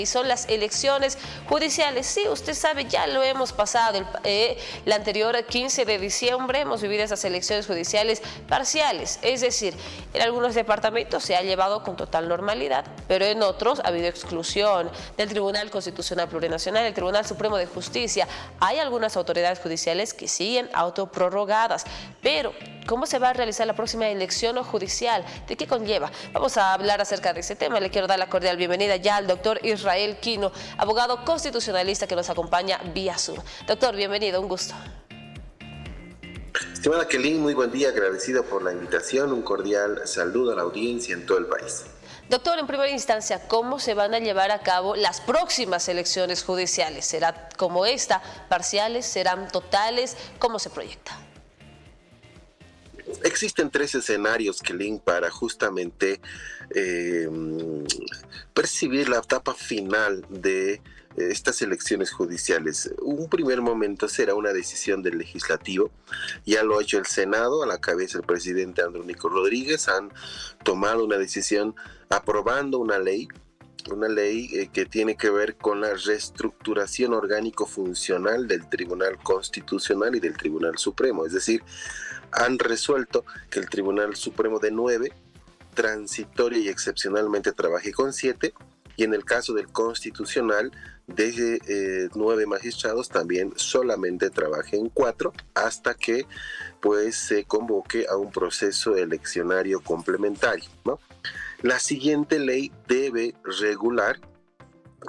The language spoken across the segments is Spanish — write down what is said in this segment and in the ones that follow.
Y son las elecciones judiciales. Sí, usted sabe, ya lo hemos pasado. La anterior 15 de diciembre hemos vivido esas elecciones judiciales parciales. Es decir, en algunos departamentos se ha llevado con total normalidad, pero en otros ha habido exclusión del Tribunal Constitucional Plurinacional, del Tribunal Supremo de Justicia. Hay algunas autoridades judiciales que siguen autoprorrogadas, pero ¿cómo se va a realizar la próxima elección judicial? ¿De qué conlleva? Vamos a hablar acerca de ese tema. Le quiero dar la cordial bienvenida ya al doctor Israel Quino, abogado constitucionalista que nos acompaña vía Zoom. Doctor, bienvenido, un gusto. Estimada Kelly, muy buen día, agradecido por la invitación, un cordial saludo a la audiencia en todo el país. Doctor, en primera instancia, ¿cómo se van a llevar a cabo las próximas elecciones judiciales? ¿Será como esta, parciales, serán totales? ¿Cómo se proyecta? Existen tres escenarios, Kelly, para justamente percibir la etapa final de estas elecciones judiciales. Un primer momento será una decisión del legislativo. Ya lo ha hecho el Senado, a la cabeza del presidente Andrónico Rodríguez. Han tomado una decisión aprobando una ley que tiene que ver con la reestructuración orgánico-funcional del Tribunal Constitucional y del Tribunal Supremo. Es decir, han resuelto que el Tribunal Supremo de 9, transitoria y excepcionalmente trabaje con 7, y en el caso del Constitucional, de 9 magistrados también solamente trabajen 4 hasta que pues se convoque a un proceso eleccionario complementario, ¿no? La siguiente ley debe regular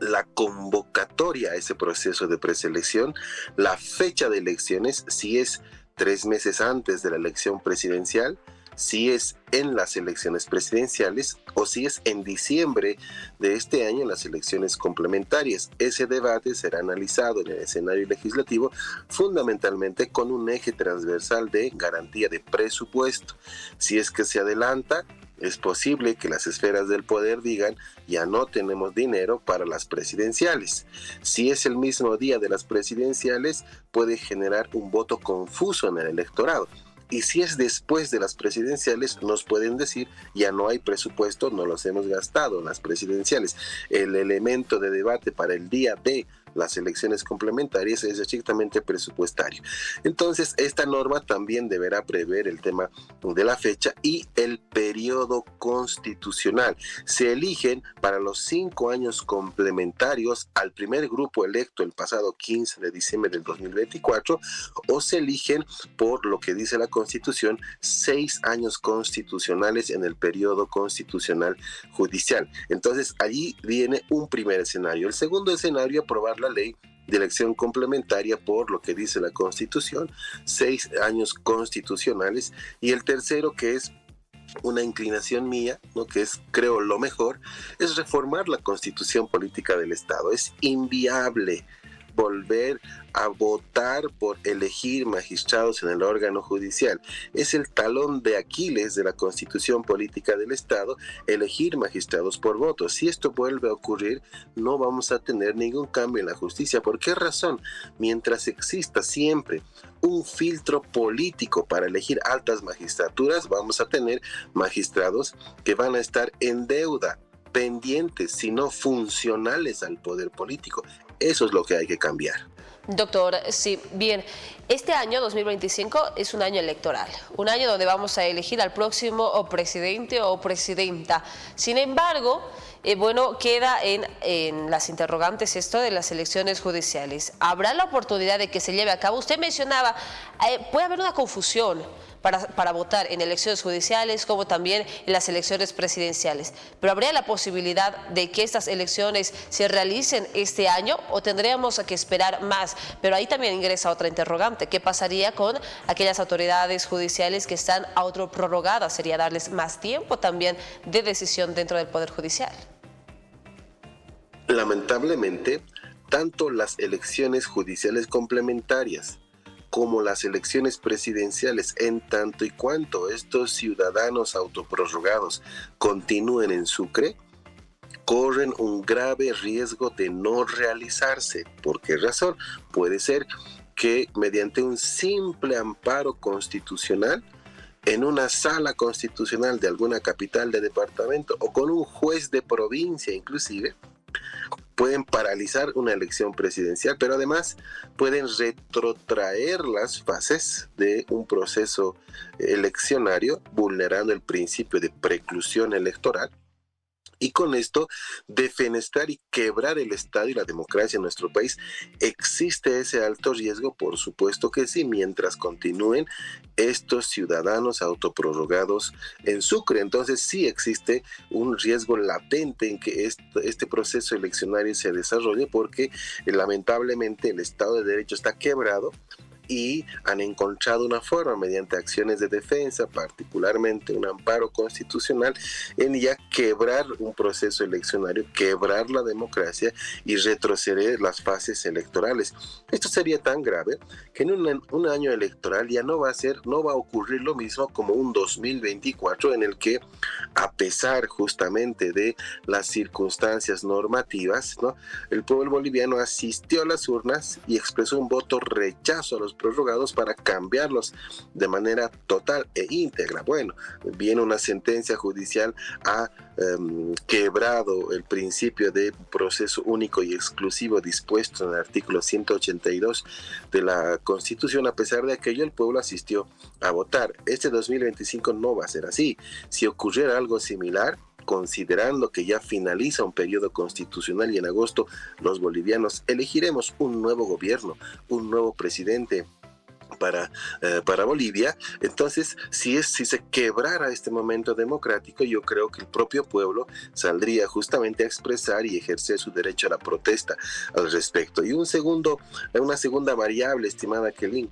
la convocatoria a ese proceso de preselección, la fecha de elecciones, si es 3 meses antes de la elección presidencial, si es en las elecciones presidenciales o si es en diciembre de este año en las elecciones complementarias. Ese debate será analizado en el escenario legislativo fundamentalmente con un eje transversal de garantía de presupuesto. Si es que se adelanta, es posible que las esferas del poder digan ya no tenemos dinero para las presidenciales. Si es el mismo día de las presidenciales, puede generar un voto confuso en el electorado. Y si es después de las presidenciales, nos pueden decir ya no hay presupuesto, no los hemos gastado en las presidenciales. El elemento de debate para el día de las elecciones complementarias es estrictamente presupuestario. Entonces, esta norma también deberá prever el tema de la fecha y el periodo constitucional. Se eligen para los 5 años complementarios al primer grupo electo el pasado 15 de diciembre del 2024 o se eligen por lo que dice la Constitución 6 años constitucionales en el periodo constitucional judicial. Entonces, allí viene un primer escenario. El segundo escenario, aprobar la ley de elección complementaria por lo que dice la Constitución, 6 años constitucionales, y el tercero, que es una inclinación mía, ¿no?, que es, creo, lo mejor, es reformar la Constitución política del Estado. Es inviable volver a votar por elegir magistrados en el órgano judicial. Es el talón de Aquiles de la Constitución política del Estado, elegir magistrados por voto. Si esto vuelve a ocurrir, no vamos a tener ningún cambio en la justicia. ¿Por qué razón? Mientras exista siempre un filtro político para elegir altas magistraturas, vamos a tener magistrados que van a estar en deuda, pendientes, sino funcionales al poder político. Eso es lo que hay que cambiar. Doctor, sí, bien, este año 2025 es un año electoral, un año donde vamos a elegir al próximo presidente o presidenta. Sin embargo, queda en las interrogantes esto de las elecciones judiciales. ¿Habrá la oportunidad de que se lleve a cabo? Usted mencionaba, puede haber una confusión para votar en elecciones judiciales como también en las elecciones presidenciales. ¿Pero habría la posibilidad de que estas elecciones se realicen este año o tendríamos que esperar más? Pero ahí también ingresa otra interrogante. ¿Qué pasaría con aquellas autoridades judiciales que están autoprorrogadas? ¿Sería darles más tiempo también de decisión dentro del Poder Judicial? Lamentablemente, tanto las elecciones judiciales complementarias como las elecciones presidenciales, en tanto y cuanto estos ciudadanos autoprorrogados continúen en Sucre, corren un grave riesgo de no realizarse. ¿Por qué razón? Puede ser que mediante un simple amparo constitucional en una sala constitucional de alguna capital de departamento o con un juez de provincia inclusive, pueden paralizar una elección presidencial, pero además pueden retrotraer las fases de un proceso eleccionario, vulnerando el principio de preclusión electoral, y con esto defenestrar y quebrar el Estado y la democracia en nuestro país. ¿Existe ese alto riesgo? Por supuesto que sí, mientras continúen estos ciudadanos autoprorrogados en Sucre. Entonces sí existe un riesgo latente en que este proceso eleccionario se desarrolle, porque lamentablemente el Estado de Derecho está quebrado y han encontrado una forma, mediante acciones de defensa, particularmente un amparo constitucional, en ya quebrar un proceso eleccionario, quebrar la democracia y retroceder las fases electorales. Esto sería tan grave que en un año electoral ya no va a ocurrir lo mismo como un 2024, en el que, a pesar justamente de las circunstancias normativas, ¿no?, el pueblo boliviano asistió a las urnas y expresó un voto rechazo a los prorrogados para cambiarlos de manera total e íntegra. Bueno, viene una sentencia judicial, ha quebrado el principio de proceso único y exclusivo dispuesto en el artículo 182 de la Constitución. A pesar de aquello, el pueblo asistió a votar. Este 2025 no va a ser así. Si ocurriera algo similar, considerando que ya finaliza un periodo constitucional y en agosto los bolivianos elegiremos un nuevo gobierno, un nuevo presidente para Bolivia, entonces si se quebrara este momento democrático, yo creo que el propio pueblo saldría justamente a expresar y ejercer su derecho a la protesta al respecto. Y una segunda variable, estimada Kelin: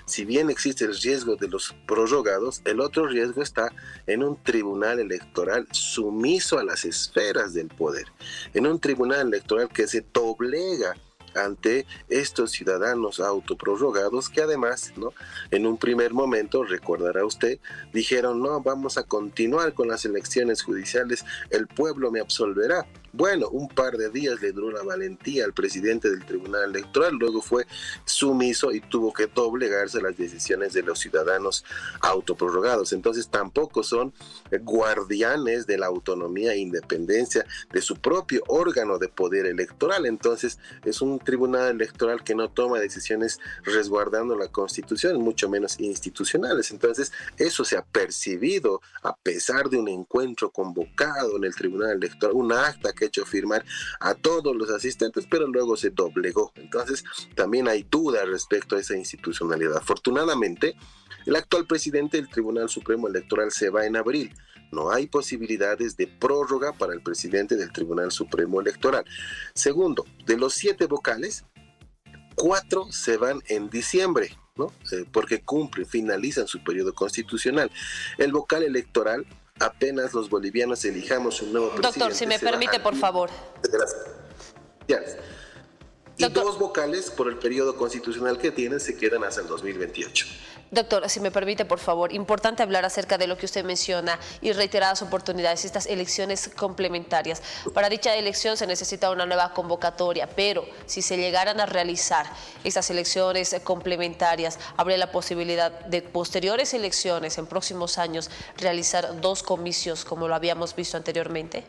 si bien existe el riesgo de los prorrogados, el otro riesgo está en un tribunal electoral sumiso a las esferas del poder, en un tribunal electoral que se doblega ante estos ciudadanos autoprorrogados, que además, ¿no?, en un primer momento, recordará usted, dijeron: no, vamos a continuar con las elecciones judiciales, el pueblo me absolverá. Bueno, un par de días le duró la valentía al presidente del Tribunal Electoral, luego fue sumiso y tuvo que doblegarse a las decisiones de los ciudadanos autoprorrogados. Entonces tampoco son guardianes de la autonomía e independencia de su propio órgano de poder electoral. Entonces es un tribunal electoral que no toma decisiones resguardando la Constitución, mucho menos institucionales. Entonces eso se ha percibido a pesar de un encuentro convocado en el Tribunal Electoral, un acta que ha hecho firmar a todos los asistentes, pero luego se doblegó. Entonces también hay dudas respecto a esa institucionalidad. Afortunadamente, el actual presidente del Tribunal Supremo Electoral se va en abril. No hay posibilidades de prórroga para el presidente del Tribunal Supremo Electoral. Segundo, de los 7 vocales, 4 se van en diciembre, ¿no? Porque finalizan su periodo constitucional. El vocal electoral, apenas los bolivianos elijamos un nuevo presidente. Doctor, si me permite, por favor. Y Doctor, 2 vocales por el periodo constitucional que tienen se quedan hasta el 2028. Doctor, si me permite, por favor, importante hablar acerca de lo que usted menciona y reiteradas oportunidades, estas elecciones complementarias. Para dicha elección se necesita una nueva convocatoria, pero si se llegaran a realizar estas elecciones complementarias, ¿habría la posibilidad de posteriores elecciones en próximos años realizar 2 comicios como lo habíamos visto anteriormente?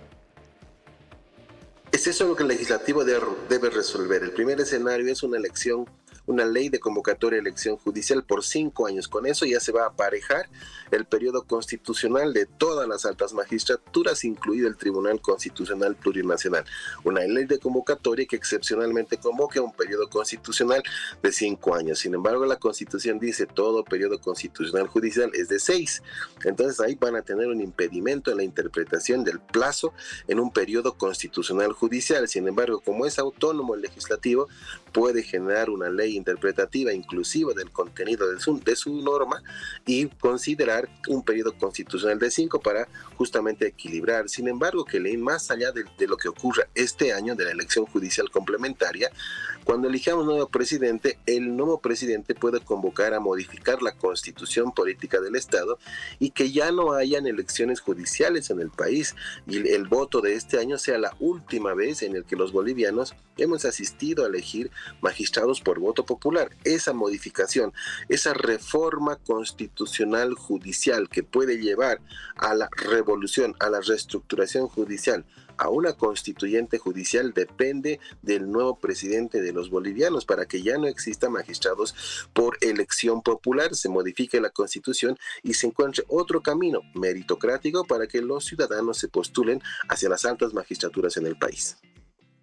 Es eso lo que el legislativo debe resolver. El primer escenario es una ley de convocatoria de elección judicial por 5 años. Con eso ya se va a aparejar el periodo constitucional de todas las altas magistraturas, incluido el Tribunal Constitucional Plurinacional. Una ley de convocatoria que excepcionalmente convoque a un periodo constitucional de 5 años. Sin embargo, la Constitución dice todo periodo constitucional judicial es de 6. Entonces ahí van a tener un impedimento en la interpretación del plazo en un periodo constitucional judicial. Sin embargo, como es autónomo el legislativo, puede generar una ley interpretativa inclusiva del contenido de su norma y considerar un periodo constitucional de 5 para justamente equilibrar. Sin embargo, que leen más allá de lo que ocurra este año de la elección judicial complementaria, cuando elijamos un nuevo presidente, el nuevo presidente puede convocar a modificar la constitución política del Estado y que ya no hayan elecciones judiciales en el país, y el voto de este año sea la última vez en el que los bolivianos hemos asistido a elegir magistrados por voto popular. Esa modificación, esa reforma constitucional judicial que puede llevar a la revolución, a la reestructuración judicial, a una constituyente judicial depende del nuevo presidente de los bolivianos para que ya no existan magistrados por elección popular, se modifique la constitución y se encuentre otro camino meritocrático para que los ciudadanos se postulen hacia las altas magistraturas en el país.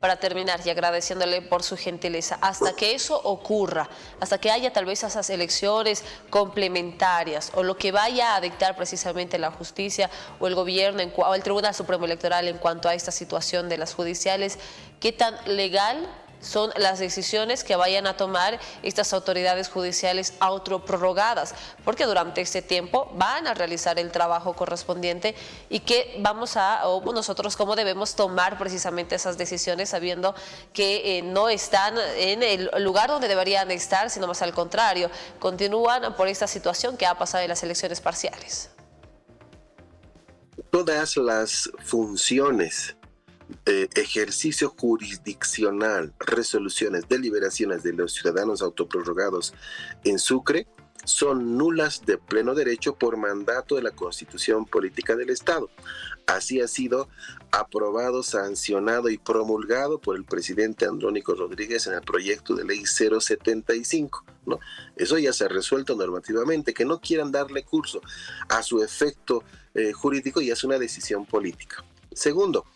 Para terminar y agradeciéndole por su gentileza, hasta que eso ocurra, hasta que haya tal vez esas elecciones complementarias o lo que vaya a dictar precisamente la justicia o el gobierno o el Tribunal Supremo Electoral en cuanto a esta situación de las judiciales, ¿qué tan legal son las decisiones que vayan a tomar estas autoridades judiciales autoprorrogadas? Porque durante este tiempo van a realizar el trabajo correspondiente y que o nosotros cómo debemos tomar precisamente esas decisiones sabiendo que no están en el lugar donde deberían estar, sino más al contrario, continúan por esta situación que ha pasado en las elecciones parciales. Todas las funciones, ejercicio jurisdiccional, resoluciones, deliberaciones de los ciudadanos autoprorrogados en Sucre son nulas de pleno derecho por mandato de la Constitución Política del Estado. Así ha sido aprobado, sancionado y promulgado por el presidente Andrónico Rodríguez en el proyecto de ley 075, ¿no? Eso ya se ha resuelto normativamente. Que no quieran darle curso a su efecto jurídico ya es una decisión política. Segundo,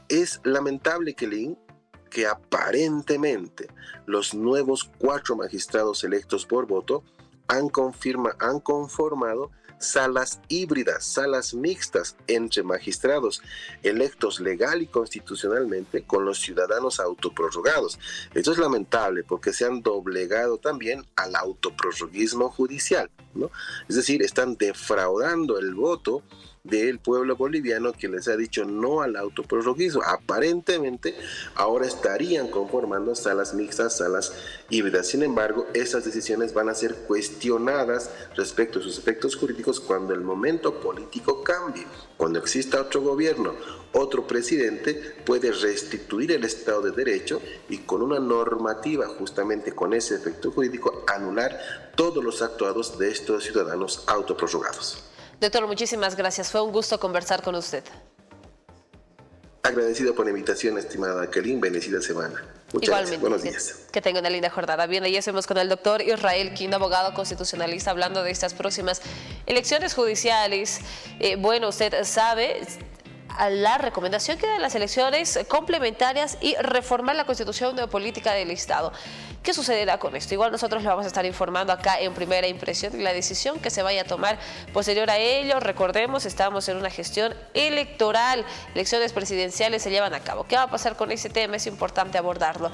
es lamentable que aparentemente los nuevos 4 magistrados electos por voto han conformado salas híbridas, salas mixtas entre magistrados electos legal y constitucionalmente con los ciudadanos autoprorrogados. Esto es lamentable porque se han doblegado también al autoprorroguismo judicial, ¿no? Es decir, están defraudando el voto del pueblo boliviano que les ha dicho no al autoprorroguismo. Aparentemente ahora estarían conformando salas mixtas, salas híbridas. Sin embargo, esas decisiones van a ser cuestionadas respecto a sus efectos jurídicos cuando el momento político cambie. Cuando exista otro gobierno, otro presidente puede restituir el Estado de Derecho y con una normativa justamente con ese efecto jurídico anular todos los actuados de estos ciudadanos autoprorrogados. Doctor, muchísimas gracias. Fue un gusto conversar con usted. Agradecido por la invitación, estimada Kelin. Bendecida semana. Muchas gracias. Buenos días. Que tenga una linda jornada. Bien, ahí estamos con el doctor Israel Quindo, abogado constitucionalista, hablando de estas próximas elecciones judiciales. Bueno, usted sabe a la recomendación que dan las elecciones complementarias y reformar la Constitución Política del Estado. ¿Qué sucederá con esto? Igual nosotros le vamos a estar informando acá en Primera Impresión y la decisión que se vaya a tomar posterior a ello. Recordemos, estamos en una gestión electoral, elecciones presidenciales se llevan a cabo. ¿Qué va a pasar con ese tema? Es importante abordarlo.